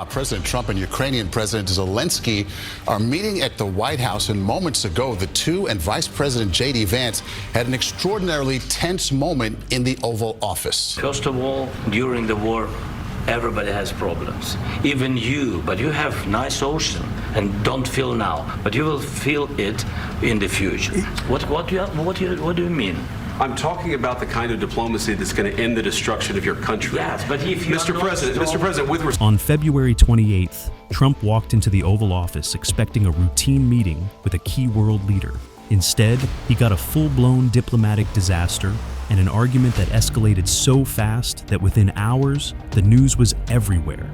President Trump and Ukrainian President Zelenskyy are meeting at the White House, and moments ago, the two and Vice President J.D. Vance had an extraordinarily tense moment in the Oval Office. First of all, during the war, everybody has problems, even you, but you have nice ocean and don't feel now, but you will feel it in the future. What do you mean? I'm talking about the kind of diplomacy that's going to end the destruction of your country. Yes, but if you Mr. President, with On February 28th, Trump walked into the Oval Office expecting a routine meeting with a key world leader. Instead, he got a full-blown diplomatic disaster and an argument that escalated so fast that within hours, the news was everywhere.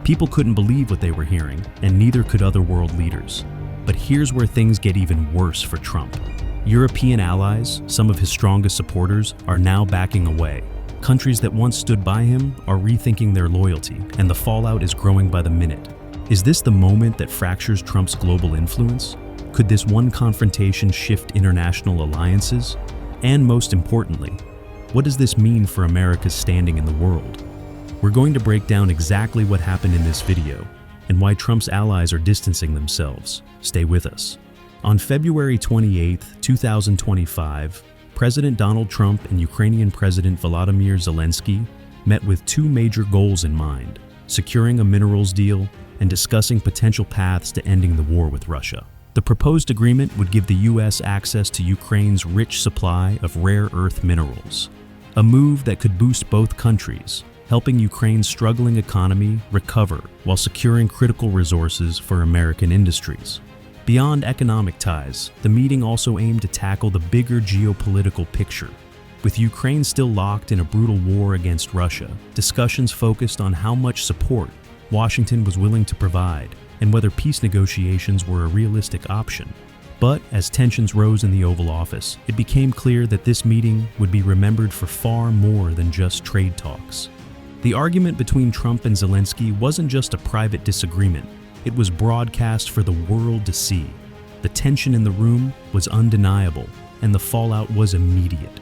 People couldn't believe what they were hearing, and neither could other world leaders. But here's where things get even worse for Trump. European allies, some of his strongest supporters, are now backing away. Countries that once stood by him are rethinking their loyalty, and the fallout is growing by the minute. Is this the moment that fractures Trump's global influence? Could this one confrontation shift international alliances? And most importantly, what does this mean for America's standing in the world? We're going to break down exactly what happened in this video and why Trump's allies are distancing themselves. Stay with us. On February 28, 2025, President Donald Trump and Ukrainian President Volodymyr Zelenskyy met with two major goals in mind: securing a minerals deal and discussing potential paths to ending the war with Russia. The proposed agreement would give the U.S. access to Ukraine's rich supply of rare earth minerals, a move that could boost both countries, helping Ukraine's struggling economy recover while securing critical resources for American industries. Beyond economic ties, the meeting also aimed to tackle the bigger geopolitical picture. With Ukraine still locked in a brutal war against Russia, discussions focused on how much support Washington was willing to provide and whether peace negotiations were a realistic option. But as tensions rose in the Oval Office, it became clear that this meeting would be remembered for far more than just trade talks. The argument between Trump and Zelenskyy wasn't just a private disagreement. It was broadcast for the world to see. The tension in the room was undeniable, and the fallout was immediate.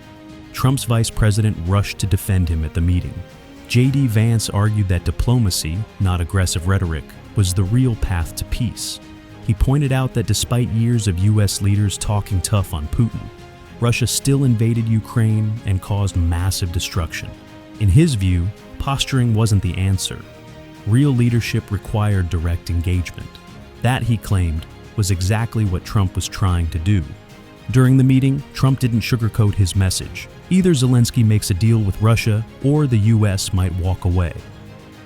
Trump's vice president rushed to defend him at the meeting. J.D. Vance argued that diplomacy, not aggressive rhetoric, was the real path to peace. He pointed out that despite years of U.S. leaders talking tough on Putin, Russia still invaded Ukraine and caused massive destruction. In his view, posturing wasn't the answer. Real leadership required direct engagement. That, he claimed, was exactly what Trump was trying to do. During the meeting, Trump didn't sugarcoat his message. Either Zelenskyy makes a deal with Russia, or the U.S. might walk away.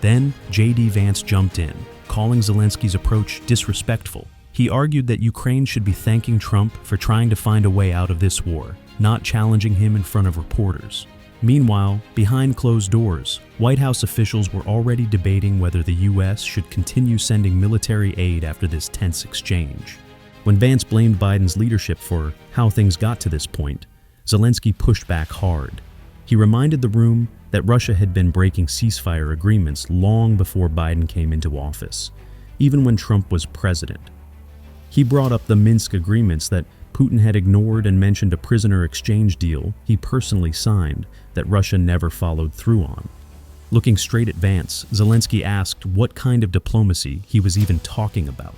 Then, J.D. Vance jumped in, calling Zelenskyy's approach disrespectful. He argued that Ukraine should be thanking Trump for trying to find a way out of this war, not challenging him in front of reporters. Meanwhile, behind closed doors, White House officials were already debating whether the U.S. should continue sending military aid after this tense exchange. When Vance blamed Biden's leadership for how things got to this point, Zelenskyy pushed back hard. He reminded the room that Russia had been breaking ceasefire agreements long before Biden came into office, even when Trump was president. He brought up the Minsk agreements that Putin had ignored and mentioned a prisoner exchange deal he personally signed that Russia never followed through on. Looking straight at Vance, Zelenskyy asked what kind of diplomacy he was even talking about.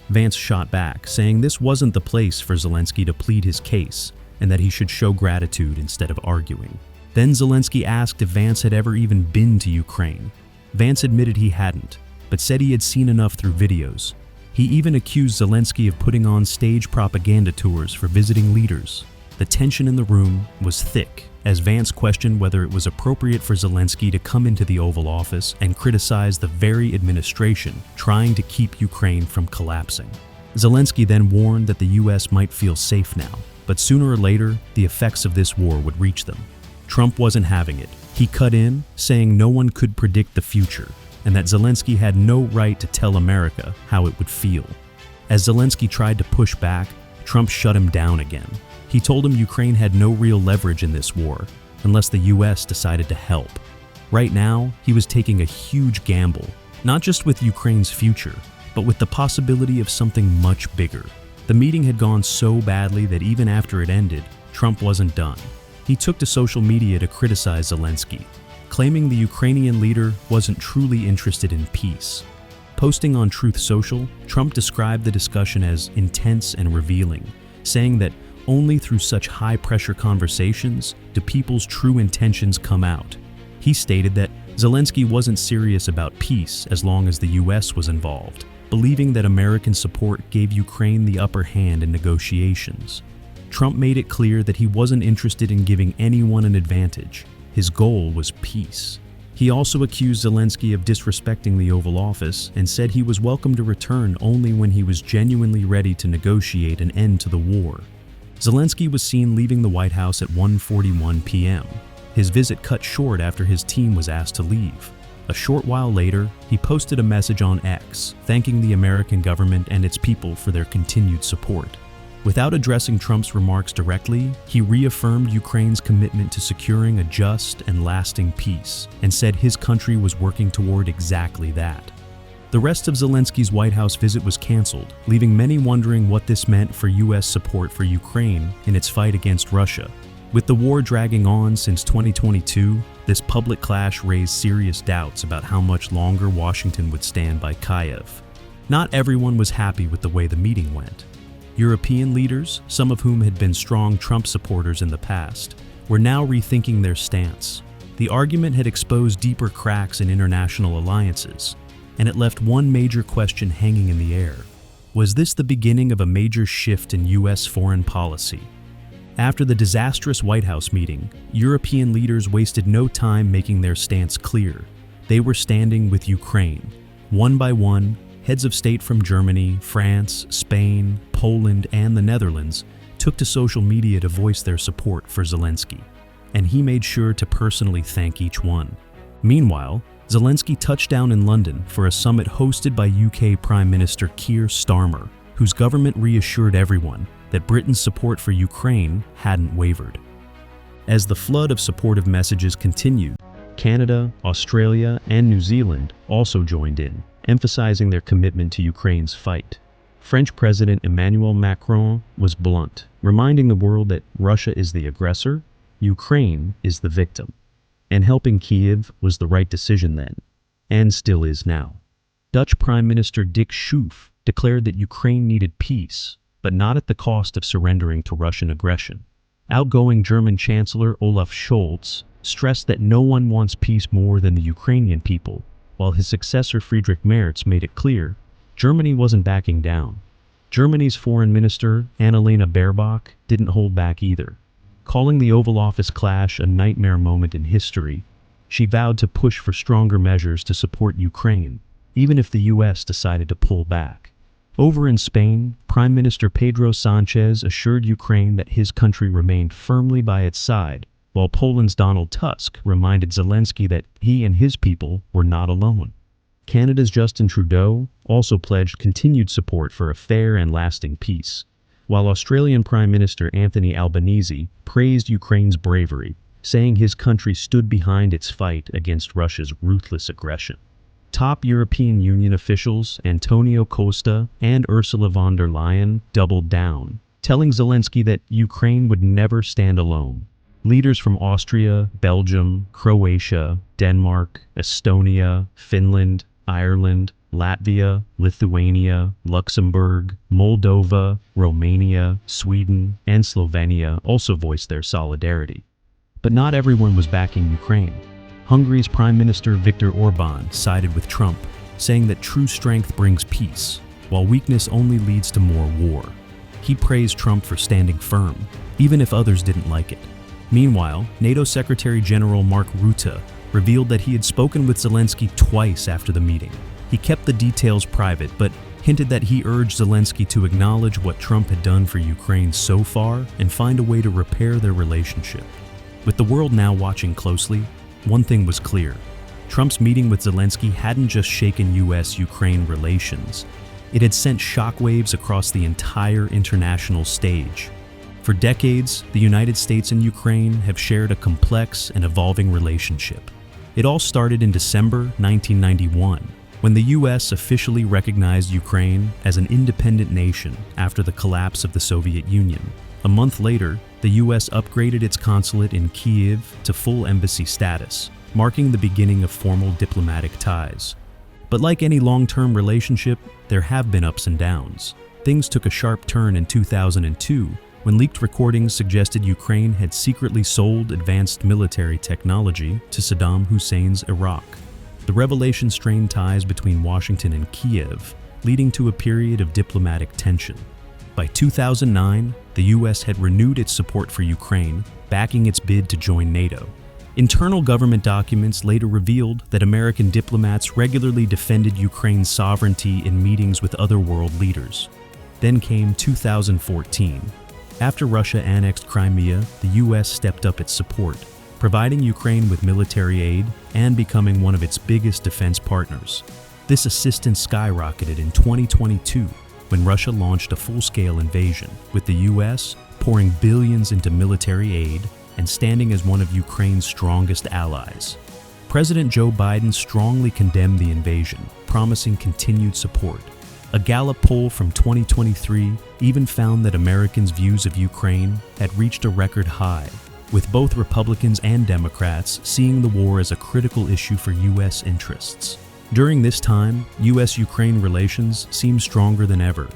Vance shot back, saying this wasn't the place for Zelenskyy to plead his case and that he should show gratitude instead of arguing. Then Zelenskyy asked if Vance had ever even been to Ukraine. Vance admitted he hadn't, but said he had seen enough through videos. He even accused Zelenskyy of putting on stage propaganda tours for visiting leaders. The tension in the room was thick, as Vance questioned whether it was appropriate for Zelenskyy to come into the Oval Office and criticize the very administration trying to keep Ukraine from collapsing. Zelenskyy then warned that the U.S. might feel safe now, but sooner or later, the effects of this war would reach them. Trump wasn't having it. He cut in, saying no one could predict the future, and that Zelenskyy had no right to tell America how it would feel. As Zelenskyy tried to push back, Trump shut him down again. He told him Ukraine had no real leverage in this war, unless the U.S. decided to help. Right now, he was taking a huge gamble, not just with Ukraine's future, but with the possibility of something much bigger. The meeting had gone so badly that even after it ended, Trump wasn't done. He took to social media to criticize Zelenskyy, claiming the Ukrainian leader wasn't truly interested in peace. Posting on Truth Social, Trump described the discussion as intense and revealing, saying that only through such high-pressure conversations do people's true intentions come out. He stated that Zelenskyy wasn't serious about peace as long as the U.S. was involved, believing that American support gave Ukraine the upper hand in negotiations. Trump made it clear that he wasn't interested in giving anyone an advantage. His goal was peace. He also accused Zelenskyy of disrespecting the Oval Office and said he was welcome to return only when he was genuinely ready to negotiate an end to the war. Zelenskyy was seen leaving the White House at 1:41 p.m. His visit cut short after his team was asked to leave. A short while later, he posted a message on X, thanking the American government and its people for their continued support. Without addressing Trump's remarks directly, he reaffirmed Ukraine's commitment to securing a just and lasting peace, and said his country was working toward exactly that. The rest of Zelenskyy's White House visit was canceled, leaving many wondering what this meant for U.S. support for Ukraine in its fight against Russia. With the war dragging on since 2022, this public clash raised serious doubts about how much longer Washington would stand by Kyiv. Not everyone was happy with the way the meeting went. European leaders, some of whom had been strong Trump supporters in the past, were now rethinking their stance. The argument had exposed deeper cracks in international alliances, and it left one major question hanging in the air. Was this the beginning of a major shift in U.S. foreign policy? After the disastrous White House meeting, European leaders wasted no time making their stance clear. They were standing with Ukraine. One by one, heads of state from Germany, France, Spain, Poland, and the Netherlands took to social media to voice their support for Zelenskyy, and he made sure to personally thank each one. Meanwhile, Zelenskyy touched down in London for a summit hosted by UK Prime Minister Keir Starmer, whose government reassured everyone that Britain's support for Ukraine hadn't wavered. As the flood of supportive messages continued, Canada, Australia, and New Zealand also joined in, emphasizing their commitment to Ukraine's fight. French President Emmanuel Macron was blunt, reminding the world that Russia is the aggressor, Ukraine is the victim. And helping Kyiv was the right decision then, and still is now. Dutch Prime Minister Dick Schoof declared that Ukraine needed peace, but not at the cost of surrendering to Russian aggression. Outgoing German Chancellor Olaf Scholz stressed that no one wants peace more than the Ukrainian people, while his successor Friedrich Merz made it clear Germany wasn't backing down. Germany's Foreign Minister Annalena Baerbock didn't hold back either. Calling the Oval Office clash a nightmare moment in history, she vowed to push for stronger measures to support Ukraine, even if the U.S. decided to pull back. Over in Spain, Prime Minister Pedro Sanchez assured Ukraine that his country remained firmly by its side, while Poland's Donald Tusk reminded Zelenskyy that he and his people were not alone. Canada's Justin Trudeau also pledged continued support for a fair and lasting peace, while Australian Prime Minister Anthony Albanese praised Ukraine's bravery, saying his country stood behind its fight against Russia's ruthless aggression. Top European Union officials Antonio Costa and Ursula von der Leyen doubled down, telling Zelenskyy that Ukraine would never stand alone. Leaders from Austria, Belgium, Croatia, Denmark, Estonia, Finland, Ireland, Latvia, Lithuania, Luxembourg, Moldova, Romania, Sweden, and Slovenia also voiced their solidarity. But not everyone was backing Ukraine. Hungary's Prime Minister Viktor Orbán sided with Trump, saying that true strength brings peace, while weakness only leads to more war. He praised Trump for standing firm, even if others didn't like it. Meanwhile, NATO Secretary General Mark Rutte revealed that he had spoken with Zelenskyy twice after the meeting. He kept the details private, but hinted that he urged Zelenskyy to acknowledge what Trump had done for Ukraine so far and find a way to repair their relationship. With the world now watching closely, one thing was clear. Trump's meeting with Zelenskyy hadn't just shaken U.S.-Ukraine relations. It had sent shockwaves across the entire international stage. For decades, the United States and Ukraine have shared a complex and evolving relationship. It all started in December 1991, when the U.S. officially recognized Ukraine as an independent nation after the collapse of the Soviet Union. A month later, the U.S. upgraded its consulate in Kyiv to full embassy status, marking the beginning of formal diplomatic ties. But like any long-term relationship, there have been ups and downs. Things took a sharp turn in 2002 when leaked recordings suggested Ukraine had secretly sold advanced military technology to Saddam Hussein's Iraq. The revelation strained ties between Washington and Kiev, leading to a period of diplomatic tension. By 2009, the U.S. had renewed its support for Ukraine, backing its bid to join NATO. Internal government documents later revealed that American diplomats regularly defended Ukraine's sovereignty in meetings with other world leaders. Then came 2014. After Russia annexed Crimea, the U.S. stepped up its support, providing Ukraine with military aid and becoming one of its biggest defense partners. This assistance skyrocketed in 2022 when Russia launched a full-scale invasion, with the U.S. pouring billions into military aid and standing as one of Ukraine's strongest allies. President Joe Biden strongly condemned the invasion, promising continued support. A Gallup poll from 2023 even found that Americans' views of Ukraine had reached a record high, with both Republicans and Democrats seeing the war as a critical issue for U.S. interests. During this time, U.S.-Ukraine relations seemed stronger than ever.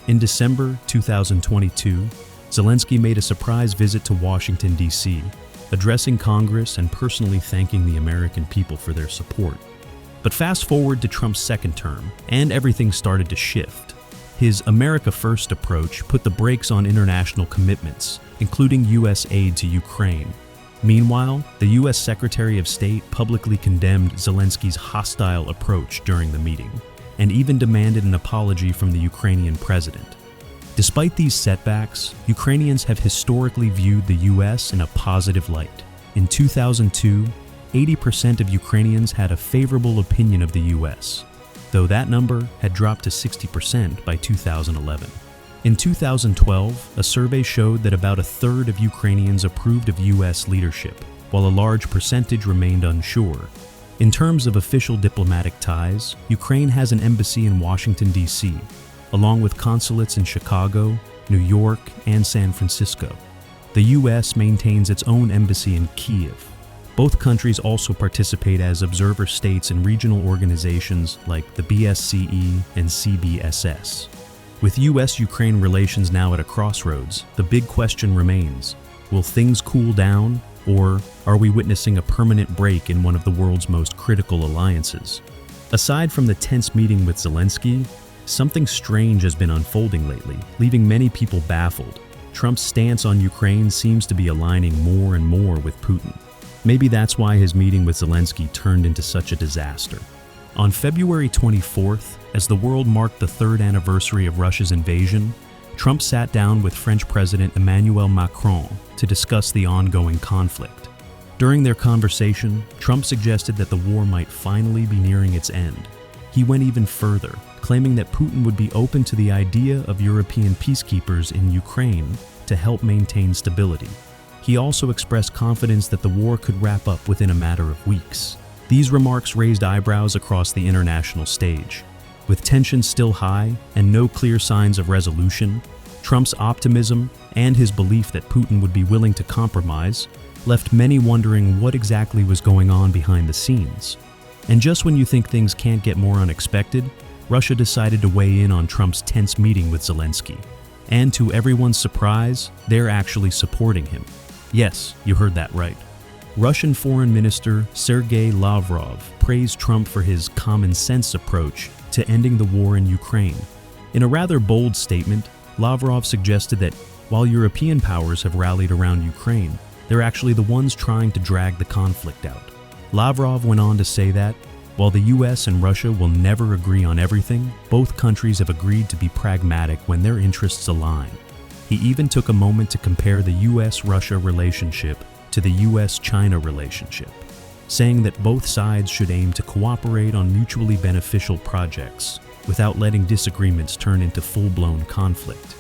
In December 2022, Zelenskyy made a surprise visit to Washington, D.C., addressing Congress and personally thanking the American people for their support. But fast forward to Trump's second term, and everything started to shift. His America First approach put the brakes on international commitments, including U.S. aid to Ukraine. Meanwhile, the U.S. Secretary of State publicly condemned Zelenskyy's hostile approach during the meeting, and even demanded an apology from the Ukrainian president. Despite these setbacks, Ukrainians have historically viewed the U.S. in a positive light. In 2002, 80% of Ukrainians had a favorable opinion of the U.S., though that number had dropped to 60% by 2011. In 2012, a survey showed that about a third of Ukrainians approved of U.S. leadership, while a large percentage remained unsure. In terms of official diplomatic ties, Ukraine has an embassy in Washington, D.C., along with consulates in Chicago, New York, and San Francisco. The U.S. maintains its own embassy in Kyiv. Both countries also participate as observer states in regional organizations like the BSCE and CBSS. With U.S.-Ukraine relations now at a crossroads, the big question remains: will things cool down, or are we witnessing a permanent break in one of the world's most critical alliances? Aside from the tense meeting with Zelenskyy, something strange has been unfolding lately, leaving many people baffled. Trump's stance on Ukraine seems to be aligning more and more with Putin. Maybe that's why his meeting with Zelenskyy turned into such a disaster. On February 24th, as the world marked the third anniversary of Russia's invasion, Trump sat down with French President Emmanuel Macron to discuss the ongoing conflict. During their conversation, Trump suggested that the war might finally be nearing its end. He went even further, claiming that Putin would be open to the idea of European peacekeepers in Ukraine to help maintain stability. He also expressed confidence that the war could wrap up within a matter of weeks. These remarks raised eyebrows across the international stage. With tensions still high and no clear signs of resolution, Trump's optimism and his belief that Putin would be willing to compromise left many wondering what exactly was going on behind the scenes. And just when you think things can't get more unexpected, Russia decided to weigh in on Trump's tense meeting with Zelenskyy. And to everyone's surprise, they're actually supporting him. Yes, you heard that right. Russian Foreign Minister Sergei Lavrov praised Trump for his common-sense approach to ending the war in Ukraine. In a rather bold statement, Lavrov suggested that while European powers have rallied around Ukraine, they're actually the ones trying to drag the conflict out. Lavrov went on to say that, while the US and Russia will never agree on everything, both countries have agreed to be pragmatic when their interests align. He even took a moment to compare the US-Russia relationship to the US-China relationship, saying that both sides should aim to cooperate on mutually beneficial projects without letting disagreements turn into full-blown conflict.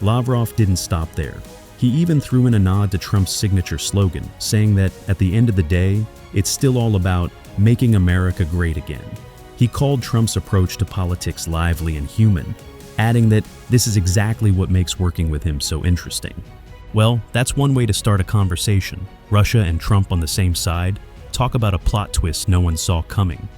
Lavrov didn't stop there. He even threw in a nod to Trump's signature slogan, saying that at the end of the day, it's still all about making America great again. He called Trump's approach to politics lively and human, adding that this is exactly what makes working with him so interesting. Well, that's one way to start a conversation. Russia and Trump on the same side. Talk about a plot twist no one saw coming.